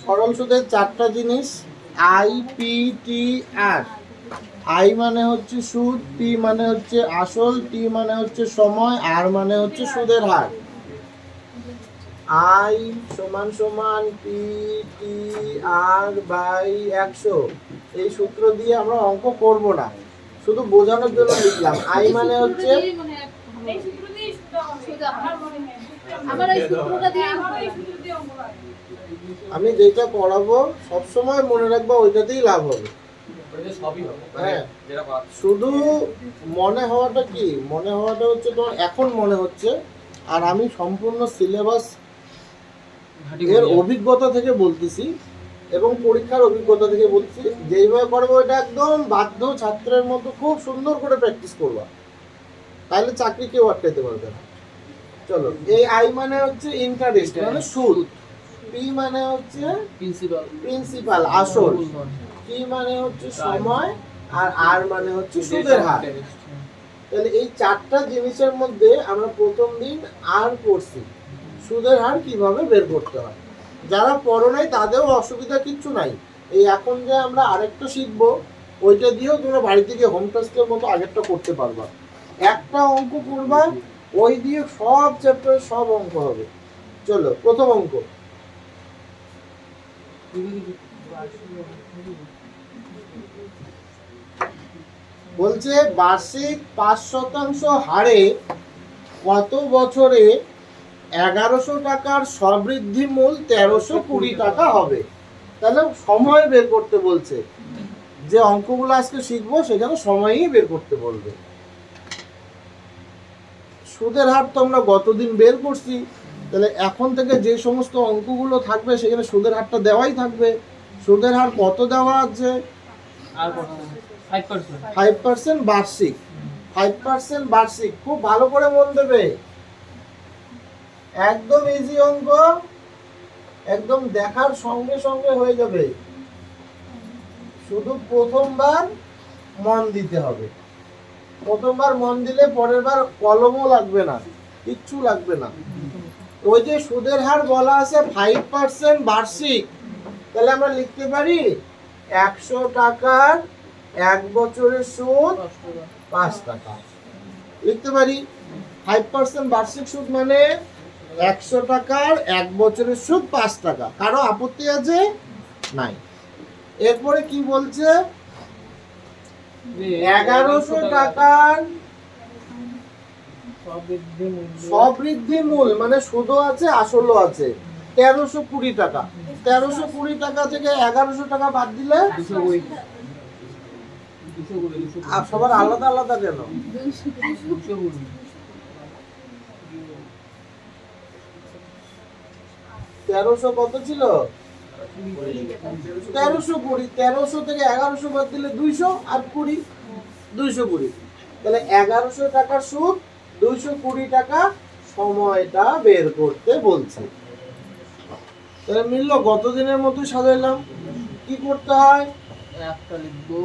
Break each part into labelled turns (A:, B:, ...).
A: সরল সুদের চারটা জিনিস, I, P, T, R. I মানে হচ্ছে সুদ, পি মানে হচ্ছে আসল, টি মানে হচ্ছে সময়, আর মানে হচ্ছে সুদের হার। আই সমান সমান পি টি আর বাই 100। এই সূত্র দিয়ে আমরা অঙ্ক করব না, শুধু বোঝানোর জন্য লিখলাম। আই মানে হচ্ছে, আমি যেটা পড়াবো সবসময় মনে রাখবো, ওইটাতেই লাভ হবে। হ্যাঁ, শুধু মনে হওয়াটা কি, মনে হওয়াটা হচ্ছে তোমার এখন মনে হচ্ছে, আর আমি সম্পূর্ণ সিলেবাস এর অভিজ্ঞতা থেকে বলতেছি এবং পরীক্ষার অভিজ্ঞতা থেকে বলছি। যেইভাবে পড়বো এটা একদম বাধ্য ছাত্রের মতো খুব সুন্দর করে প্র্যাকটিস করবা, তাহলে চাকরি কেউ আটকাইতে পারবে না। চলো, এই আই মানে হচ্ছে ইন্টারেস্ট মানে সুদ, পি মানে হচ্ছে প্রিন্সিপাল আসল, টি মানে হচ্ছে সময়, আর আর মানে হচ্ছে সুদের হার। তাহলে এই চারটা জিনিসের মধ্যে আমরা প্রথম দিন আর পড়ছি সুদের হার কিভাবে বের করতে হয়। যারা পড়ো নাই তাদেরও অসুবিধা কিচ্ছু নাই। এই এখন যে আমরা আরেকটা শিখবো, ওইটা দিয়েও তোমরা বাড়ি থেকে হোম টাস্কের মতো আগেরটা করতে পারবা। একটা অঙ্ক করবা, ওই দিয়ে সব চ্যাপ্টার সব অঙ্ক হবে। চলো, প্রথম অঙ্ক। বলছে বার্ষিক 5% হারে কত বছরে 1100 টাকার সবৃদ্ধি মূল 1320 টাকা হবে। তাহলে সময় বের করতে বলছে। যে অঙ্কগুলো আজকে শিখবো সেখানে সময়ই বের করতে বলবে। সুদের হার তো আমরা গতদিন বের করছি, তাহলে এখন থেকে যে সমস্ত অঙ্কগুলো থাকবে সেখানে সুদের হারটা দেওয়াই থাকবে। সুদের হার কত দেওয়া আছে? 5% বার্ষিক। 5% বার্ষিক, খুব ভালো করে মন দেবে, একদম ইজি অঙ্ক, একদম দেখার সঙ্গে সঙ্গে হয়ে যাবে। শুধু প্রথমবার মন দিতে হবে। প্রথমবার মন দিলে পরের বার কলমও লাগবে না, কিচ্ছু লাগবে না। ওই যে সুদের হার বলা আছে 5% বার্ষিক, তাহলে আমরা লিখতে পারি 100 টাকার 1 বছরের সুদ 5 টাকা। লিখতে পারি 5% বার্ষিক সুদ মানে 100 টাকার 1 বছরের সুদ 5 টাকা। কারো আপত্তি আছে? নাই। এরপরে কি বলছে? 1100 টাকার সবৃদ্ধি মূল মানে সুদও আছে আসলও আছে 1320 টাকা। 1320 টাকা থেকে 1100 টাকা বাদ দিলে আর সবার আলাদা আলাদা কেন? 1300 কত ছিল? 1320। 1300 থেকে 1100 বাদ দিলে 200 আর 20, 220। তাহলে 1100 টাকার সুদ, 220 টাকা সময়টা বের করতে বলছে। তাহলে মিললো, গত দিনের মতোই সাজাইলাম। কি করতে হয়?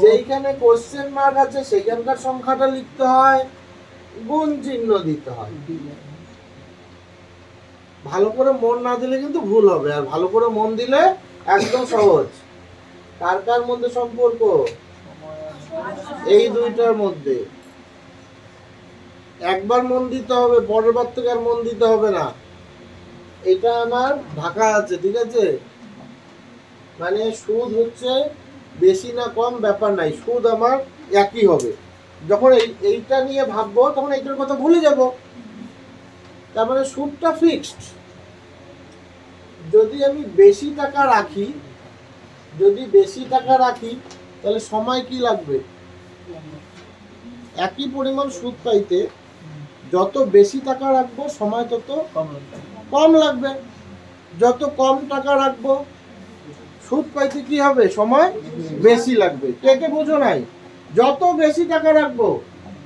A: যেইখানে কোশ্চেন মার্ক আছে সেখানকার সংখ্যাটা লিখতে হয়, গুণ চিহ্ন দিতে হয়। ভালো করে মন না দিলে কিন্তু ভুল হবে, আর ভালো করে মন দিলে একদম সহজ। কার কার মধ্যে সম্পর্ক? এই দুইটার মধ্যে। একবার মন দিতে হবে, পরের বার থেকে আর মন দিতে হবে না। এটা আমার ঢাকা আছে, ঠিক আছে? মানে সুদ হচ্ছে বেশি না কম ব্যাপার নাই, সুদ আমার একই হবে। যখন এইটা নিয়ে ভাববো তখন এইটার কথা ভুলে যাব। তার মানে সুদটা ফিক্সড। যদি আমি বেশি টাকা রাখি, তাহলে সময় কি লাগবে? একই পরিমাণ সুদ পাইতে যত বেশি টাকা রাখবো সময় তত কম লাগবে। যত কম টাকা রাখবো সুদ পাইতে কি হবে? সময় বেশি লাগবে। কে কে বোঝো নাই? যত বেশি টাকা রাখবো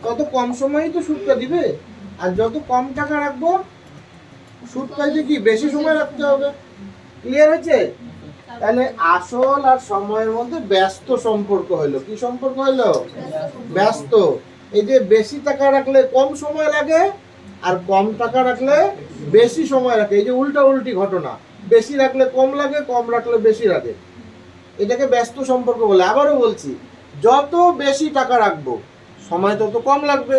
A: তত কম সময়ই তো সুদটা দিবে, আর যত কম টাকা রাখবো সুদ পাইতে কি বেশি সময় রাখতে হবে। ক্লিয়ার হয়েছে? তাহলে আসল আর সময়ের মধ্যে ব্যস্ত সম্পর্ক হইলো। কি সম্পর্ক হইলো? ব্যস্ত। এই যে বেশি টাকা রাখলে কম সময় লাগে, আর কম টাকা রাখলে বেশি সময় লাগে। এই যে উল্টা উল্টি ঘটনা, বেশি রাখলে কম লাগে, কম রাখলে বেশি লাগে, এটাকে ব্যস্ত সম্পর্ক বলে। আবারও বলছি, যত বেশি টাকা রাখবো সময় তত কম লাগবে,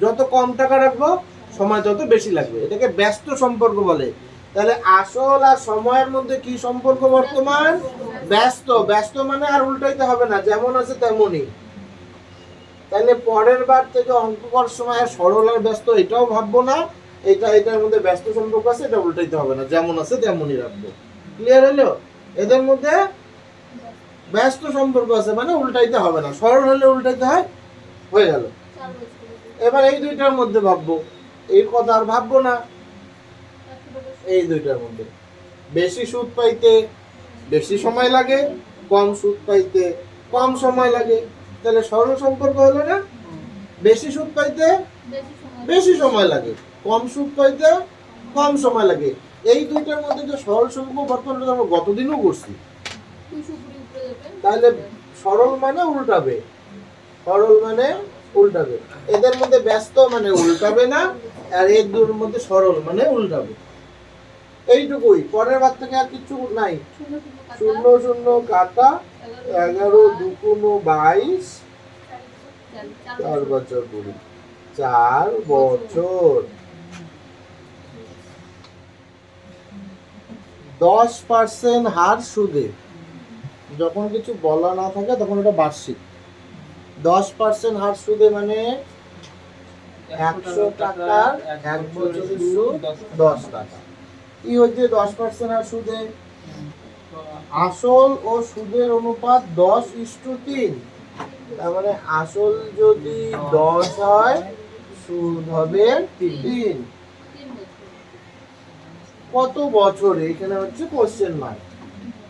A: যত কম টাকা রাখবো সময় তত বেশি লাগবে, এটাকে ব্যস্ত সম্পর্ক বলে। তাহলে আসল আর সময়ের মধ্যে কি সম্পর্ক বর্তমান? ব্যস্ত। ব্যস্ত মানে আর উল্টাইতে হবে না, যেমন আছে তেমনই। তাহলে পরের বার থেকে অঙ্ক করার সময় সরল আর ব্যস্ত এটাও ভাববো না, এটার মধ্যে ব্যস্ত সম্পর্ক আছে, এটা উল্টাইতে হবে না, যেমন আছে তেমনই রাখবো। ক্লিয়ার হলো? এদের মধ্যে ব্যস্ত সম্পর্ক আছে মানে উল্টাইতে হবে না, সরল হলে উল্টাইতে হয়, হয়ে গেল। এবার এই দুইটার মধ্যে ভাববো, এই কথা আর ভাববো না। এই দুইটার মধ্যে বেশি সুদ পাইতে বেশি সময় লাগে, কম সুদ পাইতে কম সময় লাগে। তাহলে সরল সম্পর্ক হলো না? বেশি সুদ পাইতে বেশি সময় লাগে, কম সুদ পাইতে কম সময় লাগে। এই দুইটার মধ্যে যে সরল সম্পর্ক বর্তমানে আমরা গতদিনও করছি। তাহলে সরল মানে উল্টাবে, সরল মানে উল্টাবে। এদের মধ্যে ব্যস্ত মানে উল্টাবে না, আর এর দুটোর মধ্যে সরল মানে উল্টাবে। এইটুকুই, পরের বার থেকে আর কিছু নাই। শূন্য শূন্য কাটা, 11 2 22, 4 বছর 20, 4 বছর। 10% হার সুদে, যখন কিছু বলা না থাকে তখন এটা বার্ষিক। 10% হার সুদে মানে 100 টাকার 1 বছরের সুদ 10 টাকা। কি হচ্ছে 10% হার সুদে? আসল ও সুদের অনুপাত 10:3। তার মানে আসল যদি 10 হয়, সুদ হবে 3। কত বছরে? এখানে হচ্ছে কোশ্চেন মার্ক।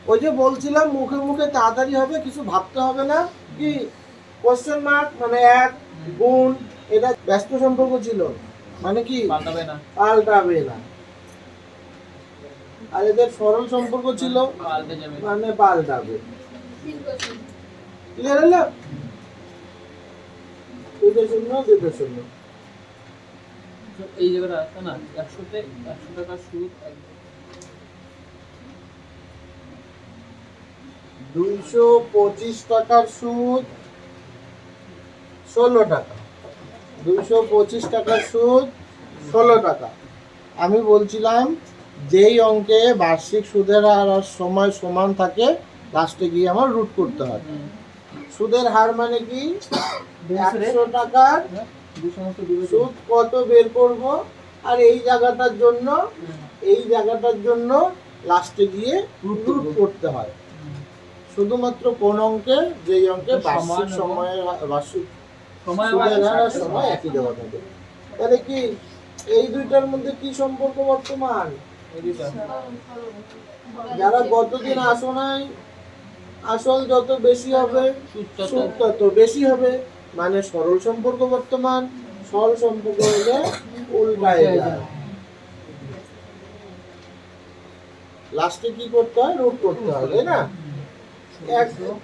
A: ওই যে বলছিলাম মুখে মুখে তাড়াতাড়ি হবে, কিছু ভাবতে হবে না। কি কোশ্চেন মার্ক মানে 1 গুণ, এটা ব্যস্ত সম্পর্ক ছিল মানে কি পাল্টাবে না। আর এদের সরল সম্পর্ক ছিল মানে পাল্টাবে। ক্লিয়ার হলো? 2.0
B: এই জায়গাটা আছে না, 100 টাকা সুদ,
A: 225 টাকার সুদ 16 টাকা। 225 টাকার সুদ 16 টাকা। আমি বলছিলাম যেই অঙ্কে বার্ষিক সুদের হার আর সময় সমান থাকে, লাস্টে গিয়ে আমার রুট করতে হয়। সুদের হার মানে কি? 100 টাকার সুদ কত বের করব, আর এই জায়গাটার জন্য লাস্টে গিয়ে রুট করতে হয়। শুধুমাত্র কোন অঙ্কে? যেই অঙ্কে বার্ষিক সুদের হার আর সময় একই দেওয়া থাকে। তাহলে কি এই দুইটার মধ্যে কি সম্পর্ক বর্তমান? যারা গতদিন আসো নাই, আসল যত বেশি হবে সুদ তত বেশি হবে, মানে সরল সম্পর্ক বর্তমান। সরল সম্পর্ক হলে উল্টায় যায়, লাস্টে কি করতে হয়? রুট করতে হয়, তাই না?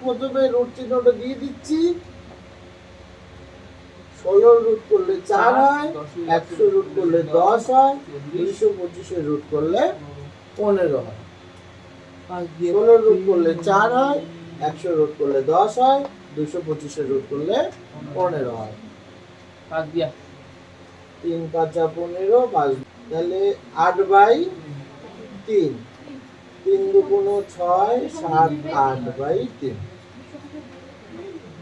A: প্রথমে রুট চিহ্নটা দিয়ে দিচ্ছি। 16 রুট করলে 4 হয়, 100 রুট করলে 10 হয়, 225 রুট করলে 15 হয়। 16 রুট করলে 4 হয়, 100 রুট করলে 10 হয়, 225 রুট করলে 15 হয়। 3 5 15, 5। তাহলে 8/3। 3 2 6, 7 8/3।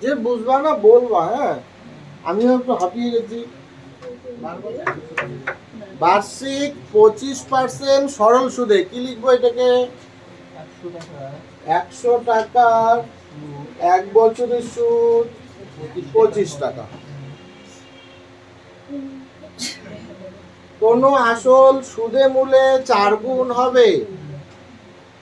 A: যে বুঝবা না বলবা, হ্যাঁ? আমিও একটু হাঁপিয়ে গেছি। বার্ষিক 25% সরল সুদে কি লিখবো এটাকে? 100 টাকার 1 বছরের সুদ 25 টাকা। কোন আসল সুদে মূলে 4 গুণ হবে।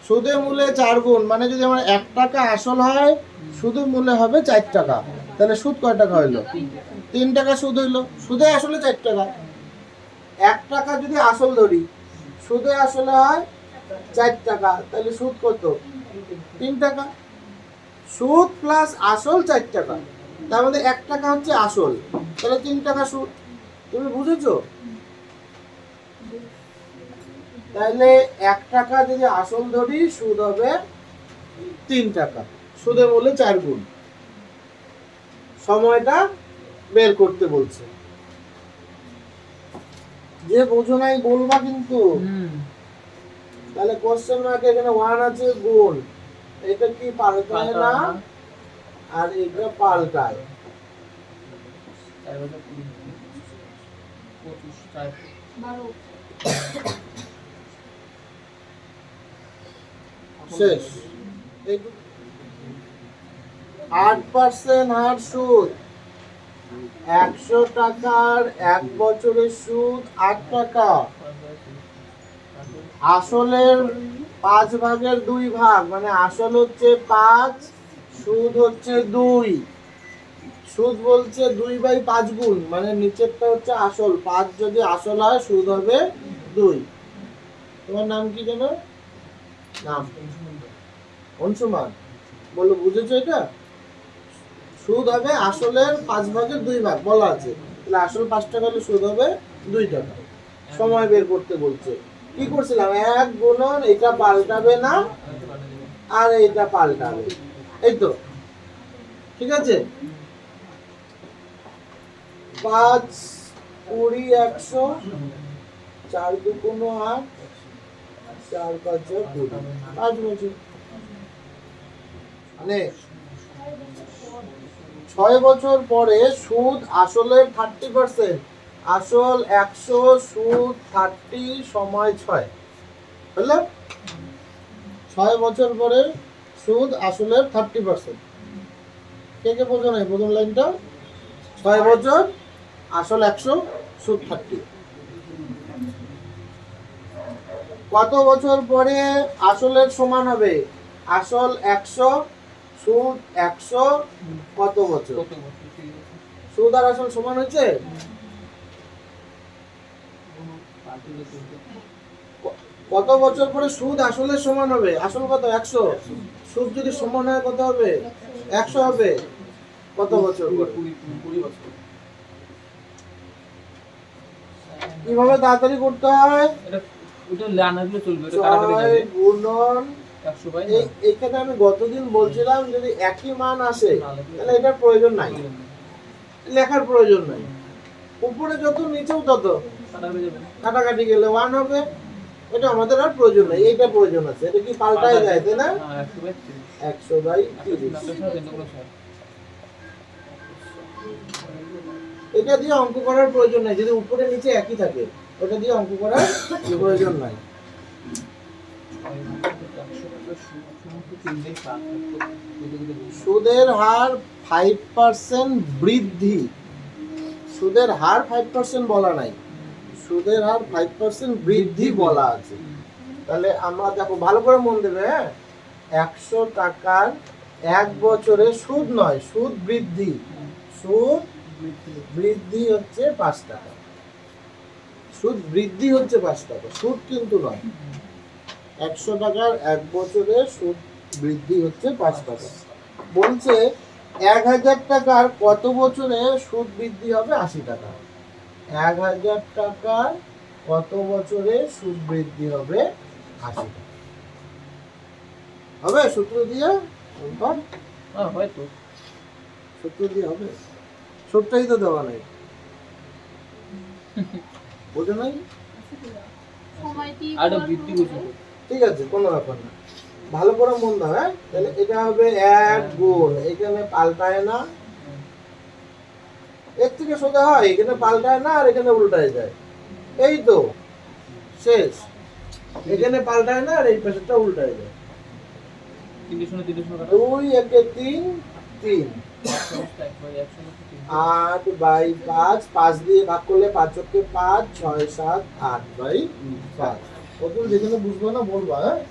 A: সুদে মূলে 4 গুণ মানে যদি আমার 1 টাকা আসল হয়, সুদে মূলে হবে 4 টাকা। তাহলে সুদ কয় টাকা হইলো? 3 টাকা সুদ হইলো। সুদে আসলে 4 টাকা। 1 টাকা যদি আসল ধরি, সুদে আসলে হয় 4 টাকা, তাহলে সুদ কত? 3 টাকা। সুদ প্লাস আসল 4 টাকা, তার মধ্যে 1 টাকা হচ্ছে আসল, তাহলে 3 টাকা সুদ। তুমি বুঝেছো? তাহলে 1 টাকা যদি আসল ধরি সুদ হবে 3 টাকা, সুদের মূল্যে 4 গুণ। সময়টা বের করতে বলছে। যে বোঝো নাই বলবা কিন্তু। তাহলে কোশ্চেন মার্কে এখানে 1 আছে গুণ, এটা কি পাল্টায় না, আর এটা পাল্টায়। শেষ। 8% হার সুদ, 100 টাকার 1 বছরের সুদ 8 টাকা। আসলের 5 ভাগের 2 ভাগ, মানে আসল হচ্ছে 5, সুদ হচ্ছে 2। সুদ বলছে 2/5 গুণ, মানে নিচেরটা হচ্ছে আসল। 5 যদি আসল হয় সুদ হবে 2। তোমার নাম কি যেন? নাম অংশুমান। বলো, বুঝেছো এটা? সুদ হবে আসলের 5 ভাগের 2 ভাগ বলা আছে, তাহলে আসল 5 টাকা হলে সুদ হবে 2 টাকা। সময় বের করতে বলছে। কি করছিলাম, 1 গুণন, এটা পাল্টাবে না আর এটা পাল্টাবে, এই তো। ঠিক আছে, 5 20 100, 4 2 8, 4 5 20, 5 বছর। মানে 6 বছর পরে সুদ আসলের 30%, আসল 100, সুদ 30, সময় 6। বুঝলে? 6 বছর পরে সুদ আসলের 30%। কে কে বোঝো নাই প্রথম লাইনটা? 6 বছর, আসল 100, সুদ 30। কত বছর পরে আসলের সমান হবে? আসল 100, সুদ 100, কত বছর? সুদ আর আসল সমান হয়েছে? কত বছর পরে সুদ আসলের সমান হবে? আসল কত? 100, সুদ যদি সমান হয় কত হবে? 100 হবে। কত বছর পরে? কিভাবে তাড়াতাড়ি করতে হয়? এইখানে আমি গতদিন বলছিলাম যদি একই মান আসে তাহলে এটার প্রয়োজন নাই, লেখার প্রয়োজন নাই। উপরে যত নিচেও তত, কাটাকাটি গেলে 1 হবে। এটা আমাদের আর প্রয়োজন নাই, এইটা প্রয়োজন আছে। এটা কি পাল্টায় যায়, তাই না? 100/30। এটা দিয়ে অঙ্ক করার প্রয়োজন নাই, যদি উপরে নিচে একই থাকে ওটা দিয়ে অঙ্ক করার প্রয়োজন নাই। সুদের হার 5% বৃদ্ধি, সুদের হার 5% বলা নাই, সুদের হার 5% বৃদ্ধি বলা আছে। তাহলে আমরা দেখো, ভালো করে মন দেবে, হ্যাঁ। 100 টাকার 1 বছরে সুদ নয়, সুদ বৃদ্ধি, সুদ বৃদ্ধি হচ্ছে 5 টাকা, সুদ বৃদ্ধি হচ্ছে 5 টাকা, সুদ কিন্তু নয়। 100 টাকার 1 বছরে সুদ বৃদ্ধি হচ্ছে 5 টাকা। বলছে 1000 টাকার কত বছরে সুদ বৃদ্ধি হবে 80 টাকা? 1000 টাকার কত বছরে সুদ বৃদ্ধি হবে 80 টাকা? হবে সূত্র দিয়ে? হয়তো সূত্র দিয়ে হবে, সূত্রই তো দেওয়া নাই, বোঝো নাই? ঠিক আছে, কোনো ব্যাপার না, ভালো করে মন দাও। হ্যাঁ, তাহলে এটা হবে 1 গুণ, এখানে পাল্টায় না, এর থেকে সোজা হয়, এখানে পাল্টায় না আর এখানে উল্টায় যায়, এই তো শেষ। এখানে পাল্টায় না আর এই পাশেরটা উল্টায় যায়। 2 একে 3, 3, 8/5, 5 দিয়ে ভাগ করলে 5 × 5, 6 7, 8/5। কত যেখানে বুঝবো না বলবা। হ্যাঁ,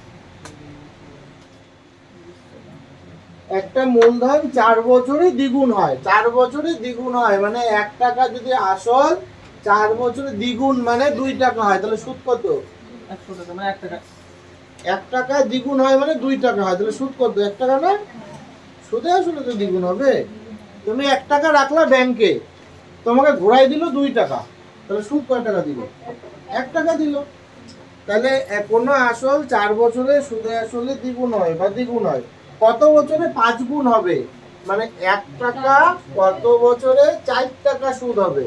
A: একটা মূলধন 4 বছরে দ্বিগুণ হয়, 4 বছরে দ্বিগুণ হয়, মানে 1 টাকা যদি আসল 4 বছরে দ্বিগুণ মানে 2 টাকা হয়, তাহলে সুদ কত?
B: 100 টাকা, মানে 1 টাকা।
A: 1 টাকা দ্বিগুণ হয় মানে 2 টাকা হয়, তাহলে সুদ কত? 1 টাকা না? সুদে আসলে তো দ্বিগুণ হবে। তুমি 1 টাকা রাখলা ব্যাংকে, তোমাকে ঘোরাই দিল 2 টাকা, তাহলে সুদ কয় টাকা দিল? 1 টাকা দিল। তাহলে কোনো আসল 4 বছরে সুদে আসলে দ্বিগুণ হয় বা দ্বিগুণ হয়, কত বছরে 5 গুণ হবে? মানে 1 টাকা কত বছরে 4 টাকা সুদ হবে?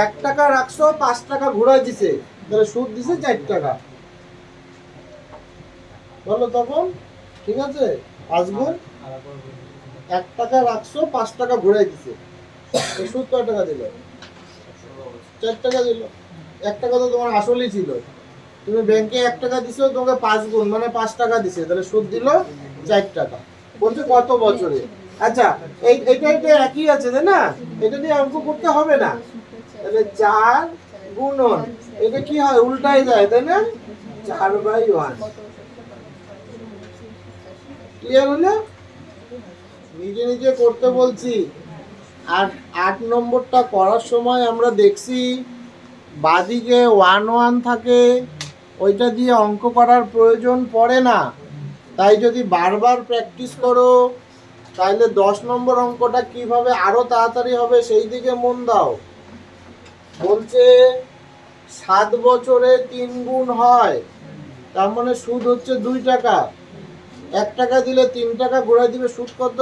A: 1 টাকা রাখছো, 5 টাকা ঘুরাই দিছে, তাহলে সুদ দিছে 4 টাকা। বলো তখন, ঠিক আছে? 5 গুণ 1 টাকা রাখছো, 5 টাকা ঘুরাই দিছে, তো সুদ কত টাকা দিল? 4 টাকা দিল। 1 টাকা তো তোমার আসলই ছিল, তুমি ব্যাংকে 1 টাকা দিছো, তোমাকে 5 গুণ মানে 5 টাকা দিছে, তাহলে সুদ দিল 4 টাকা। বলছে কত বছরে। আচ্ছা, এটা একই আছে তাই না? এটা দিয়ে অঙ্ক করতে হবে না। তাহলে 4 গুণন, এটা কি হয়, উল্টাই যায় তাই না? 4/1। ক্লিয়ার হলো? নিজে নিজে করতে বলছি। আর 8 নম্বরটা করার সময় আমরা দেখছি বাদিকে 1 1 থাকে, ওইটা দিয়ে অঙ্ক করার প্রয়োজন পড়ে না। তাই যদি বারবার প্র্যাকটিস করো তাহলে 10 নম্বর অঙ্কটা কিভাবে আরো তাড়াতাড়ি হবে সেই দিকে মন দাও। বলছে 7 বছরে 3 গুণ হয়, তার মানে সুদ হচ্ছে 2 টাকা। 1 টাকা দিলে 3 টাকা ঘুরাই দিবে, সুদ কত?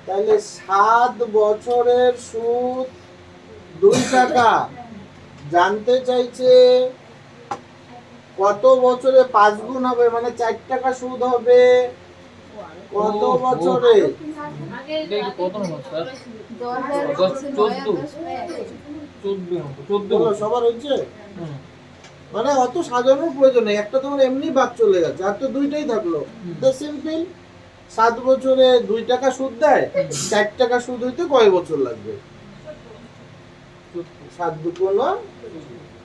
A: তাহলে 7 বছরের সুদ 2 টাকা। জানতে চাইছে কত বছরে 5 গুণ হবে, মানে 4 টাকা সুদ হবে কত বছরে? বলো, সবার হচ্ছে? মানে অত সাজানোর প্রয়োজন নেই, একটা তোমার এমনি বাদ চলে গেছে, আর তো দুইটাই থাকলো। তো সিম্পল, 7 বছরে 2 টাকা সুদ দেয়, 4 টাকা সুদ হইতে কয় বছর লাগবে? 7 দুগুণ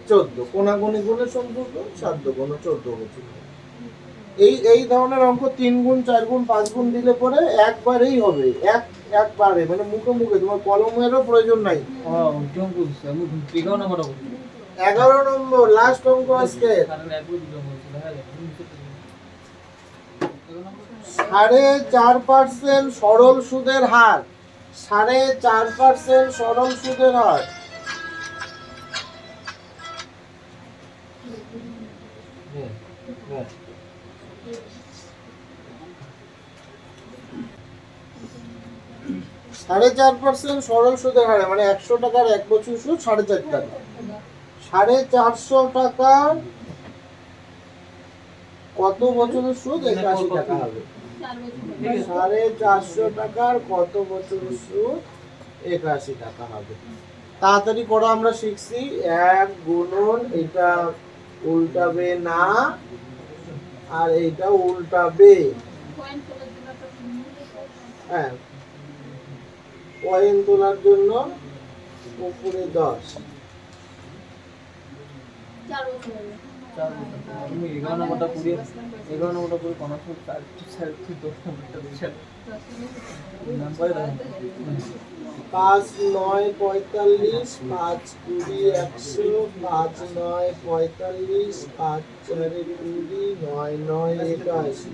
A: 14, কোনাগুনি গুণের সম্পর্ক, 7 দুগুণ 14 বছর। এই ধরনের অঙ্ক 3 গুণ 4 গুণ 5 গুণ দিলে পরে একবারেই হবে, একবারে, মানে মুখে মুখে, তোমার কলমেরও প্রয়োজন নাই। 11 নম্বর লাস্ট অঙ্ক আজকে। 4.5% সরল সুদের হার, 4.5% সরল সুদের হার। সাড়ে 4% সরল সুদের হারে, মানে 100 টাকার 1 বছর সুদ 4.5 টাকা। 450 টাকার কত বছরের সুদ? 81 টাকা হবে। 450 টাকার কত বছরের সুদ? 81 টাকা হবে। তাড়াতাড়ি করো, আমরা শিখছি 1 গুণন, এটা উল্টাবে না আর এইটা উল্টাবে। হ্যাঁ, পয়েন্ট তোলার জন্য উপরে 10।
B: তুমি 11 নম্বরটা পুরি 11 নম্বরটা পুরি
A: 5 9 45, 5 20 100, 5 9 45, 5 4 20, 9 9 81।